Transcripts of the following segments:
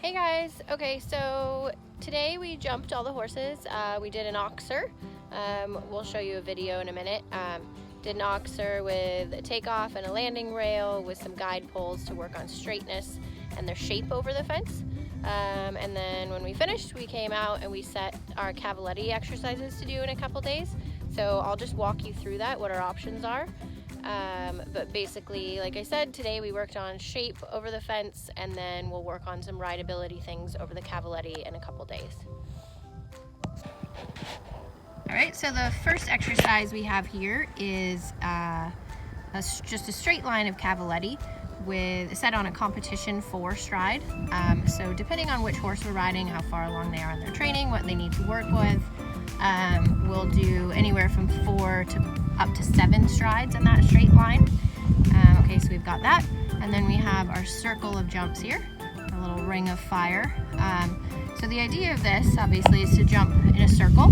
Hey guys, okay, so today we jumped all the horses. We did an oxer. We'll show you a video in a minute. Did an oxer with a takeoff and a landing rail with some guide poles to work on straightness and their shape over the fence. And then when we finished, we came out and we set our Cavaletti exercises to do in a couple days. So I'll just walk you through that, what our options are. But basically, like I said, today we worked on shape over the fence, and then we'll work on some rideability things over the Cavaletti in a couple days. All right, so the first exercise we have here is just a straight line of Cavaletti set on a competition 4 stride. So depending on which horse we're riding, how far along they are in their training, what they need to work with, we'll do anywhere from 4 to up to 7 strides in that straight line. Okay, so we've got that. And then we have our circle of jumps here, a little ring of fire. So the idea of this, obviously, is to jump in a circle,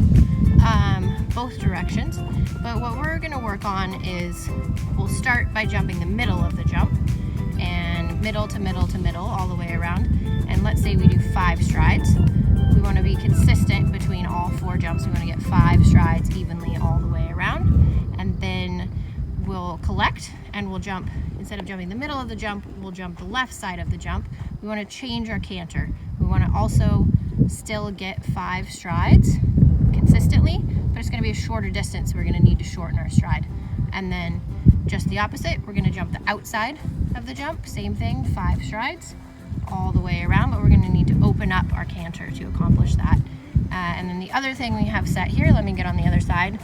both directions. But what we're gonna work on is, we'll start by jumping the middle of the jump, and middle to middle to middle, all the way around. And let's say we do 5 strides. We wanna be consistent between all 4 jumps. We wanna get 5 strides evenly all the way around. And then we'll collect and we'll jump. Instead of jumping the middle of the jump, we'll jump the left side of the jump. We want to change our canter. We want to also still get 5 strides consistently, but it's going to be a shorter distance, so we're going to need to shorten our stride. And then just the opposite, we're going to jump the outside of the jump. Same thing, 5 strides all the way around, but we're going to need to open up our canter to accomplish that. And then the other thing we have set here, let me get on the other side,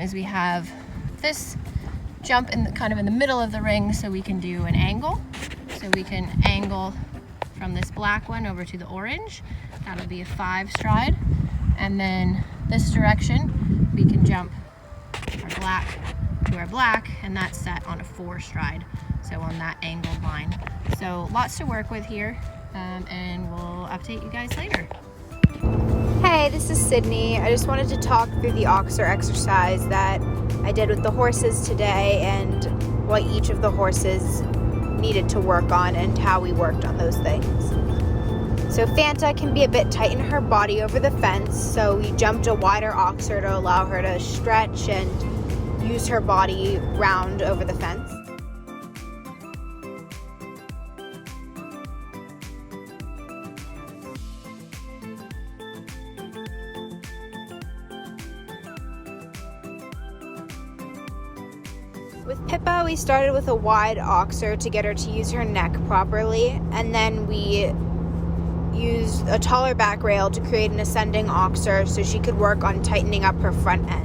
is we have this jump kind of in the middle of the ring, so we can do an angle. So we can angle from this black one over to the orange. That'll be a 5 stride. And then this direction, we can jump our black to our black, and that's set on a 4 stride. So on that angled line. So lots to work with here, and we'll update you guys later. Hey, this is Sydney. I just wanted to talk through the oxer exercise that I did with the horses today and what each of the horses needed to work on and how we worked on those things. So Fanta can be a bit tight in her body over the fence, so we jumped a wider oxer to allow her to stretch and use her body round over the fence. With Pippa, we started with a wide oxer to get her to use her neck properly, and then we used a taller back rail to create an ascending oxer so she could work on tightening up her front end.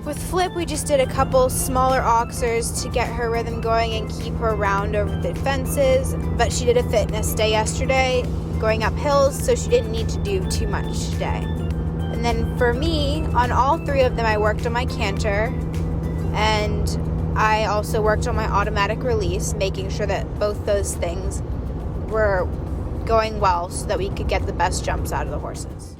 With Flip, we just did a couple smaller oxers to get her rhythm going and keep her round over the fences, but she did a fitness day yesterday, going up hills, so she didn't need to do too much today. And then for me, on all 3 of them, I worked on my canter, and I also worked on my automatic release, making sure that both those things were going well so that we could get the best jumps out of the horses.